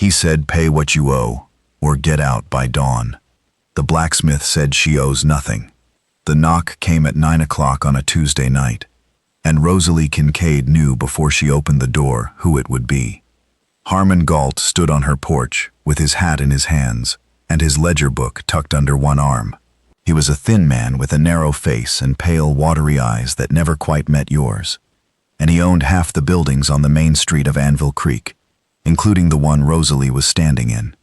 He said, "Pay what you owe, or get out by dawn." The blacksmith said she owes nothing. The knock came at 9 o'clock on a Tuesday night, and Rosalie Kincaid knew before she opened the door who it would be. Harmon Galt stood on her porch with his hat in his hands and his ledger book tucked under one arm. He was a thin man with a narrow face and pale, watery eyes that never quite met yours, and he owned half the buildings on the main street of Anvil Creek, including the one Rosalie was standing in.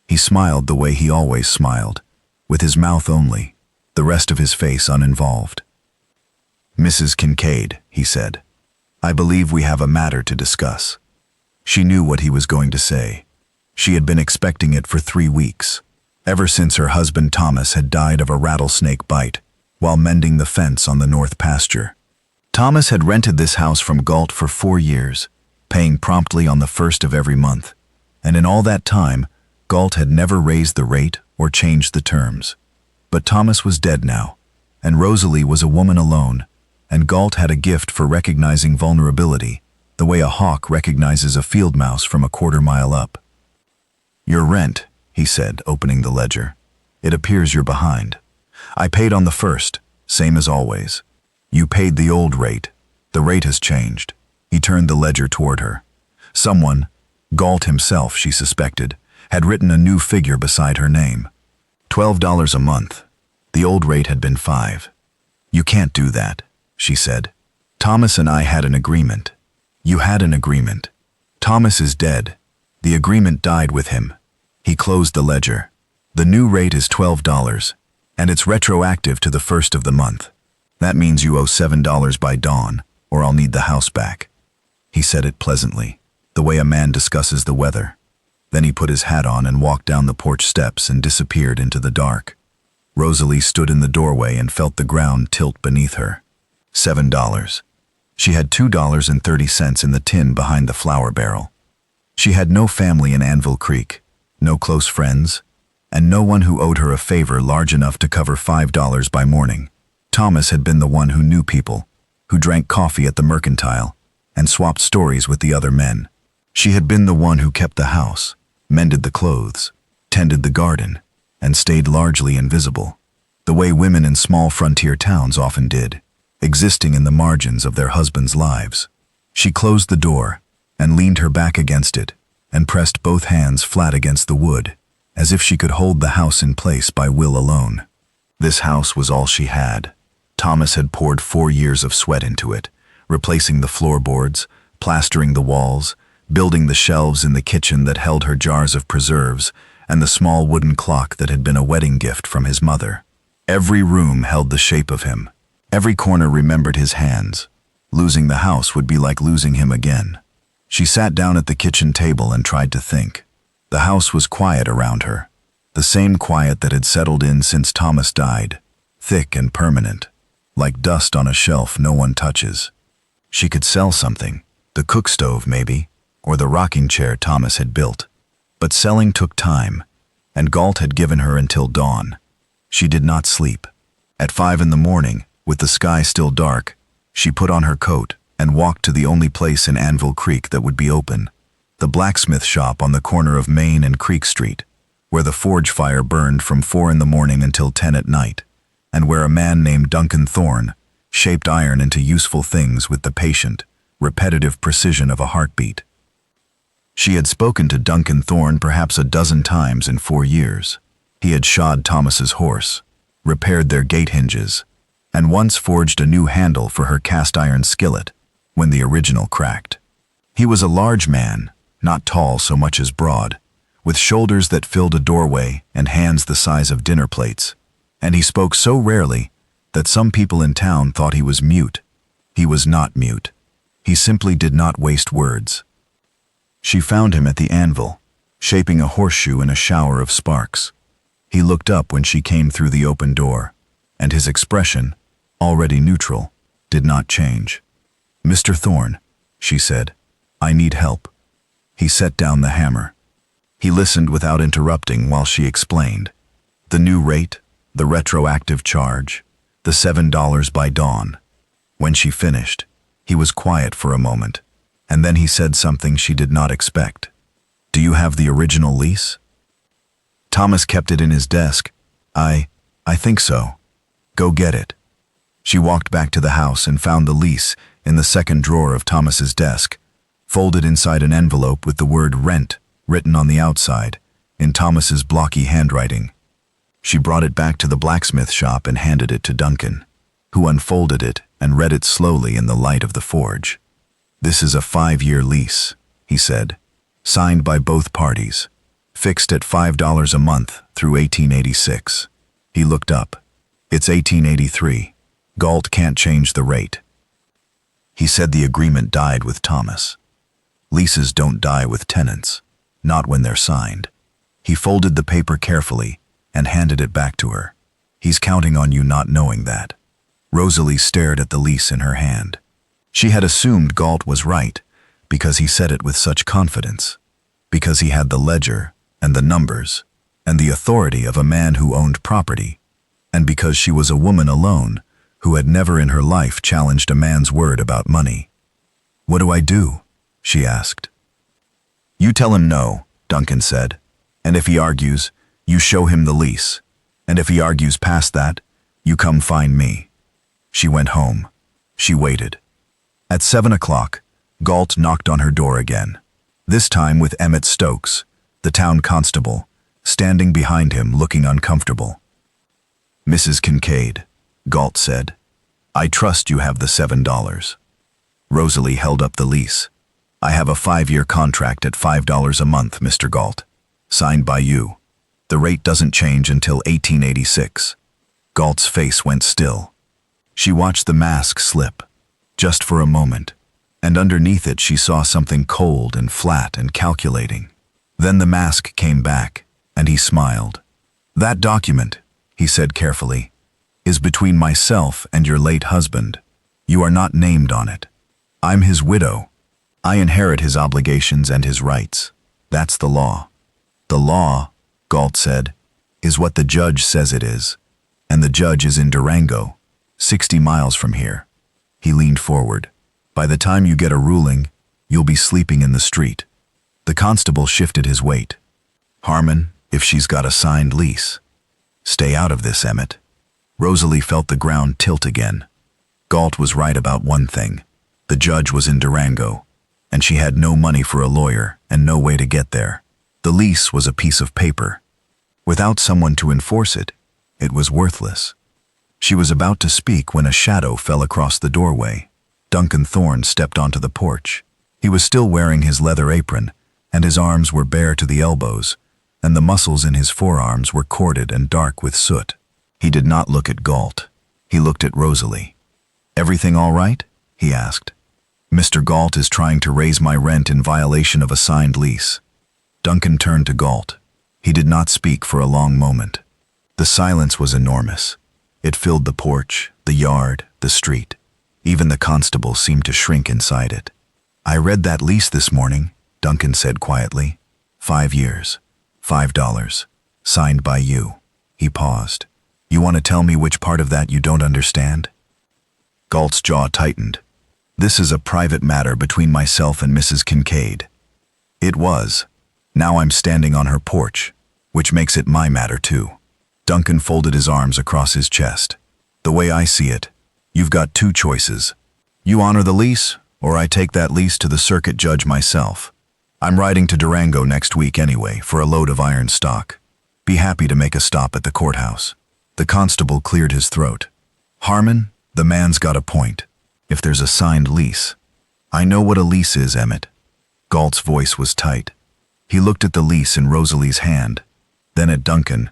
He smiled the way he always smiled, with his mouth only, the rest of his face uninvolved. "Mrs. Kincaid," he said, "I believe we have a matter to discuss." She knew what he was going to say. She had been expecting it for 3 weeks, ever since her husband Thomas had died of a rattlesnake bite while mending the fence on the north pasture. Thomas had rented this house from Galt for 4 years, paying promptly on the 1st of every month, and in all that time, Galt had never raised the rate or changed the terms. But Thomas was dead now, and Rosalie was a woman alone, and Galt had a gift for recognizing vulnerability, the way a hawk recognizes a field mouse from a quarter-mile up. "Your rent," he said, opening the ledger. "It appears you're behind. I paid on the 1st, same as always. You paid the old rate. The rate has changed." He turned the ledger toward her. Someone, Galt himself, she suspected, had written a new figure beside her name. $12 a month. The old rate had been $5. "You can't do that," she said. "Thomas and I had an agreement." "You had an agreement. Thomas is dead. The agreement died with him." He closed the ledger. "The new rate is $12, and it's retroactive to the 1st of the month. That means you owe $7 by dawn, or I'll need the house back." He said it pleasantly, the way a man discusses the weather. Then he put his hat on and walked down the porch steps and disappeared into the dark. Rosalie stood in the doorway and felt the ground tilt beneath her. $7. She had $2.30 in the tin behind the flour barrel. She had no family in Anvil Creek, no close friends, and no one who owed her a favor large enough to cover $5 by morning. Thomas had been the one who knew people, who drank coffee at the mercantile, and swapped stories with the other men. She had been the one who kept the house, mended the clothes, tended the garden, and stayed largely invisible, the way women in small frontier towns often did, existing in the margins of their husbands' lives. She closed the door and leaned her back against it and pressed both hands flat against the wood, as if she could hold the house in place by will alone. This house was all she had. Thomas had poured 4 years of sweat into it, replacing the floorboards, plastering the walls, building the shelves in the kitchen that held her jars of preserves, and the small wooden clock that had been a wedding gift from his mother. Every room held the shape of him. Every corner remembered his hands. Losing the house would be like losing him again. She sat down at the kitchen table and tried to think. The house was quiet around her, the same quiet that had settled in since Thomas died, thick and permanent, like dust on a shelf no one touches. She could sell something, the cook stove maybe, or the rocking chair Thomas had built. But selling took time, and Galt had given her until dawn. She did not sleep. At 5 in the morning, with the sky still dark, she put on her coat and walked to the only place in Anvil Creek that would be open, the blacksmith shop on the corner of Main and Creek Street, where the forge fire burned from 4 in the morning until 10 at night, and where a man named Duncan Thorne shaped iron into useful things with the patient, repetitive precision of a heartbeat. She had spoken to Duncan Thorne perhaps a dozen times in 4 years. He had shod Thomas's horse, repaired their gate hinges, and once forged a new handle for her cast-iron skillet when the original cracked. He was a large man, not tall so much as broad, with shoulders that filled a doorway and hands the size of dinner plates, and he spoke so rarely that some people in town thought he was mute. He was not mute. He simply did not waste words. She found him at the anvil, shaping a horseshoe in a shower of sparks. He looked up when she came through the open door, and his expression, already neutral, did not change. "Mr. Thorne," she said, "I need help." He set down the hammer. He listened without interrupting while she explained. The new rate, the retroactive charge, the $7 by dawn. When she finished, he was quiet for a moment, and then he said something she did not expect. Do you have the original lease? Thomas kept it in his desk. I think so. Go get it. She walked back to the house and found the lease in the second drawer of Thomas's desk, folded inside an envelope with the word rent written on the outside, in Thomas's blocky handwriting. She brought it back to the blacksmith shop and handed it to Duncan, who unfolded it and read it slowly in the light of the forge. This is a 5-year lease, he said, signed by both parties, fixed at $5 a month through 1886. He looked up. It's 1883. Galt can't change the rate. He said the agreement died with Thomas. Leases don't die with tenants, not when they're signed. He folded the paper carefully and handed it back to her. He's counting on you not knowing that. Rosalie stared at the lease in her hand. She had assumed Galt was right because he said it with such confidence, because he had the ledger and the numbers and the authority of a man who owned property, and because she was a woman alone who had never in her life challenged a man's word about money. What do I do? She asked. You tell him no, Duncan said, and if he argues, you show him the lease, and if he argues past that, you come find me. She went home. She waited. At 7 o'clock, Galt knocked on her door again, this time with Emmett Stokes, the town constable, standing behind him looking uncomfortable. Mrs. Kincaid, Galt said, I trust you have the $7. Rosalie held up the lease. I have a 5-year contract at $5 a month, Mr. Galt, signed by you. The rate doesn't change until 1886. Galt's face went still. She watched the mask slip, just for a moment, and underneath it she saw something cold and flat and calculating. Then the mask came back, and he smiled. That document, he said carefully, is between myself and your late husband. You are not named on it. I'm his widow. I inherit his obligations and his rights. That's the law. The law, Galt said, is what the judge says it is, and the judge is in Durango, 60 miles from here. He leaned forward. By the time you get a ruling, you'll be sleeping in the street. The constable shifted his weight. Harmon, if she's got a signed lease. Stay out of this, Emmett. Rosalie felt the ground tilt again. Galt was right about one thing. The judge was in Durango, and she had no money for a lawyer and no way to get there. The lease was a piece of paper. Without someone to enforce it, it was worthless. She was about to speak when a shadow fell across the doorway. Duncan Thorne stepped onto the porch. He was still wearing his leather apron, and his arms were bare to the elbows, and the muscles in his forearms were corded and dark with soot. He did not look at Galt. He looked at Rosalie. Everything all right? He asked. Mr. Galt is trying to raise my rent in violation of a signed lease. Duncan turned to Galt. He did not speak for a long moment. The silence was enormous. It filled the porch, the yard, the street. Even the constable seemed to shrink inside it. I read that lease this morning, Duncan said quietly. 5 years, $5, signed by you. He paused. You want to tell me which part of that you don't understand? Galt's jaw tightened. This is a private matter between myself and Mrs. Kincaid. It was. Now I'm standing on her porch, which makes it my matter too. Duncan folded his arms across his chest. The way I see it, you've got 2 choices. You honor the lease, or I take that lease to the circuit judge myself. I'm riding to Durango next week anyway for a load of iron stock. Be happy to make a stop at the courthouse. The constable cleared his throat. Harmon, the man's got a point. If there's a signed lease. I know what a lease is, Emmett. Galt's voice was tight. He looked at the lease in Rosalie's hand, then at Duncan,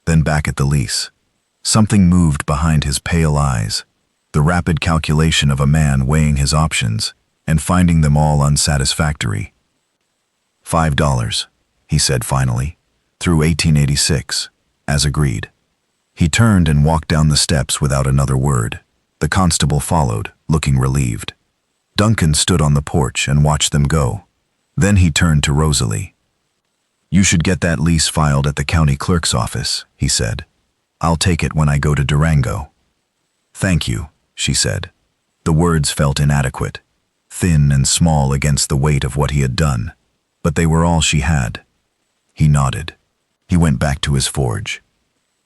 then back at the lease. Something moved behind his pale eyes, the rapid calculation of a man weighing his options and finding them all unsatisfactory. $5, he said finally, through 1886, as agreed. He turned and walked down the steps without another word. The constable followed, looking relieved. Duncan stood on the porch and watched them go. Then he turned to Rosalie. You should get that lease filed at the county clerk's office, he said. I'll take it when I go to Durango. Thank you, she said. The words felt inadequate, thin and small against the weight of what he had done. but they were all she had. He nodded. He went back to his forge.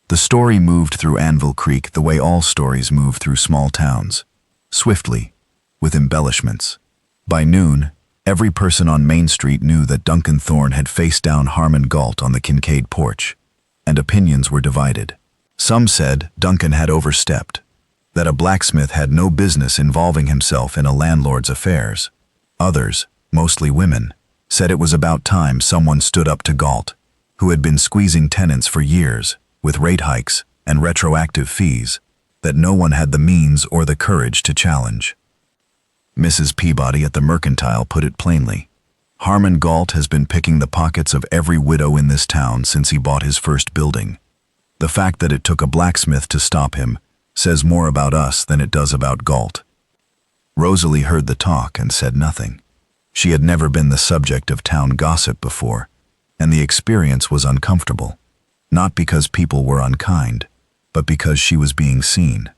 The story moved through Anvil Creek the way all stories move through small towns, swiftly, with embellishments. By noon, every person on Main Street knew that Duncan Thorne had faced down Harmon Galt on the Kincaid porch, and opinions were divided. Some said Duncan had overstepped, that a blacksmith had no business involving himself in a landlord's affairs. Others, mostly women, said it was about time someone stood up to Galt, who had been squeezing tenants for years, with rate hikes and retroactive fees, that no one had the means or the courage to challenge. Mrs. Peabody at the Mercantile put it plainly. Harmon Galt has been picking the pockets of every widow in this town since he bought his first building. The fact that it took a blacksmith to stop him says more about us than it does about Galt. Rosalie heard the talk and said nothing. She had never been the subject of town gossip before, and the experience was uncomfortable, not because people were unkind, but because she was being seen.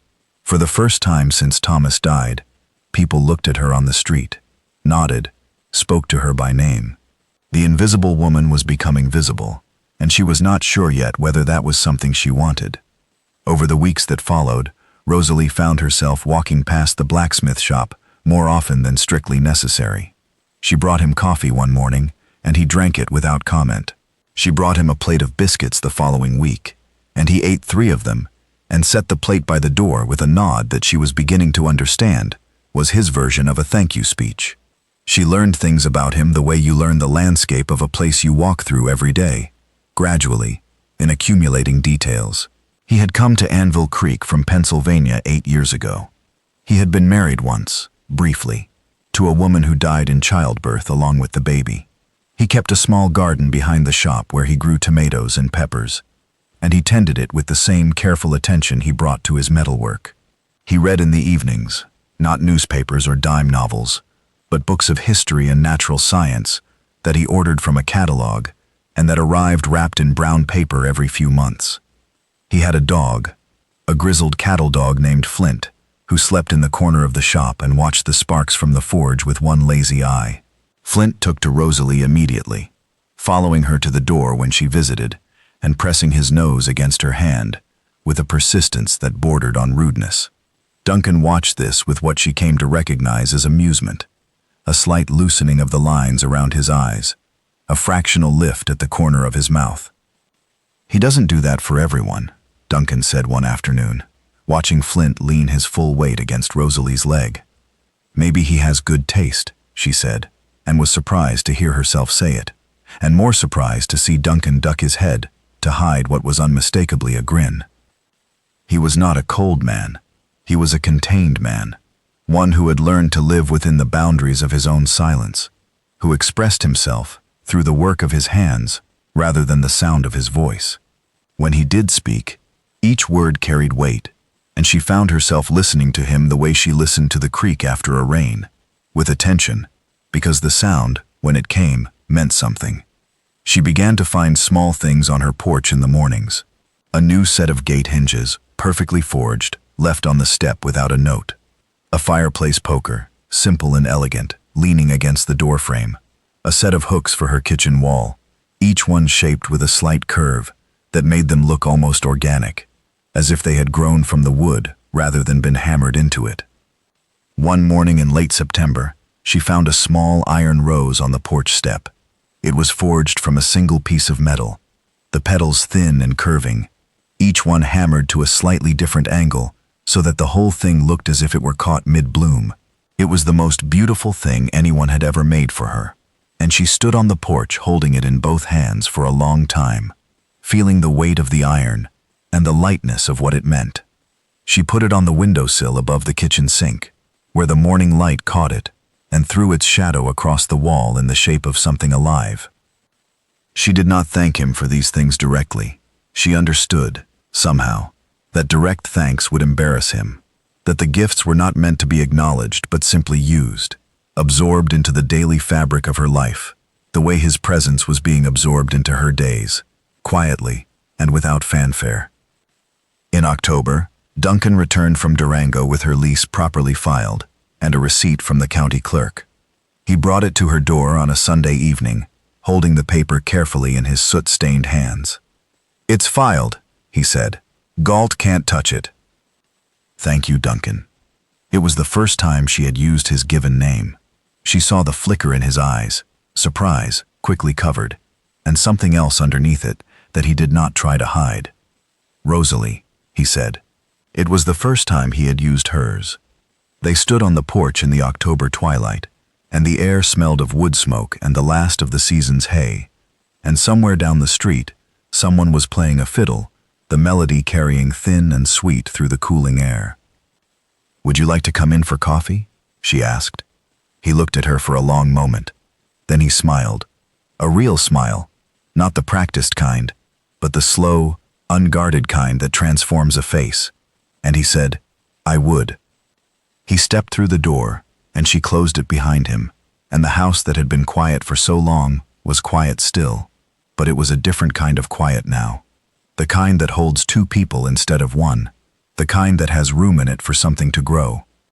For the first time since Thomas died, people looked at her on the street, nodded, spoke to her by name. The invisible woman was becoming visible, and she was not sure yet whether that was something she wanted. Over the weeks that followed, Rosalie found herself walking past the blacksmith shop more often than strictly necessary. She brought him coffee one morning, and he drank it without comment. She brought him a plate of biscuits the following week, and he ate 3 of them, and set the plate by the door with a nod that she was beginning to understand was his version of a thank you speech. She learned things about him the way you learn the landscape of a place you walk through every day, gradually, in accumulating details. He had come to Anvil Creek from Pennsylvania 8 years ago. He had been married once, briefly, to a woman who died in childbirth along with the baby. He kept a small garden behind the shop where he grew tomatoes and peppers, and he tended it with the same careful attention he brought to his metalwork. He read in the evenings, not newspapers or dime novels, but books of history and natural science that he ordered from a catalog and that arrived wrapped in brown paper every few months. He had a dog, a grizzled cattle dog named Flint, who slept in the corner of the shop and watched the sparks from the forge with one lazy eye. Flint took to Rosalie immediately, following her to the door when she visited and pressing his nose against her hand with a persistence that bordered on rudeness. Duncan watched this with what she came to recognize as amusement, a slight loosening of the lines around his eyes, a fractional lift at the corner of his mouth. "He doesn't do that for everyone," Duncan said one afternoon, watching Flint lean his full weight against Rosalie's leg. "Maybe he has good taste," she said, and was surprised to hear herself say it, and more surprised to see Duncan duck his head to hide what was unmistakably a grin. He was not a cold man. He was a contained man, one who had learned to live within the boundaries of his own silence, who expressed himself through the work of his hands rather than the sound of his voice. When he did speak, each word carried weight, and she found herself listening to him the way she listened to the creek after a rain, with attention, because the sound, when it came, meant something. She began to find small things on her porch in the mornings. A new set of gate hinges, perfectly forged, left on the step without a note. A fireplace poker, simple and elegant, leaning against the doorframe. A set of hooks for her kitchen wall, each one shaped with a slight curve that made them look almost organic, as if they had grown from the wood rather than been hammered into it. One morning in late September, she found a small iron rose on the porch step. It was forged from a single piece of metal, the petals thin and curving, each one hammered to a slightly different angle so that the whole thing looked as if it were caught mid-bloom. It was the most beautiful thing anyone had ever made for her, and she stood on the porch holding it in both hands for a long time, feeling the weight of the iron and the lightness of what it meant. She put it on the windowsill above the kitchen sink, where the morning light caught it and threw its shadow across the wall in the shape of something alive. She did not thank him for these things directly. She understood, somehow, that direct thanks would embarrass him, that the gifts were not meant to be acknowledged but simply used, absorbed into the daily fabric of her life, the way his presence was being absorbed into her days, quietly and without fanfare. In October, Duncan returned from Durango with her lease properly filed and a receipt from the county clerk. He brought it to her door on a Sunday evening, holding the paper carefully in his soot-stained hands. "It's filed," he said. "Galt can't touch it." "Thank you, Duncan." It was the first time she had used his given name. She saw the flicker in his eyes, surprise, quickly covered, and something else underneath it that he did not try to hide. "Rosalie," he said. It was the first time he had used hers. They stood on the porch in the October twilight, and the air smelled of wood smoke and the last of the season's hay. And somewhere down the street, someone was playing a fiddle, the melody carrying thin and sweet through the cooling air. "Would you like to come in for coffee?" she asked. He looked at her for a long moment. Then he smiled. A real smile, not the practiced kind, but the slow, unguarded kind that transforms a face. And he said, "I would." He stepped through the door, and she closed it behind him, and the house that had been quiet for so long was quiet still, but it was a different kind of quiet now. The kind that holds two people instead of one, the kind that has room in it for something to grow.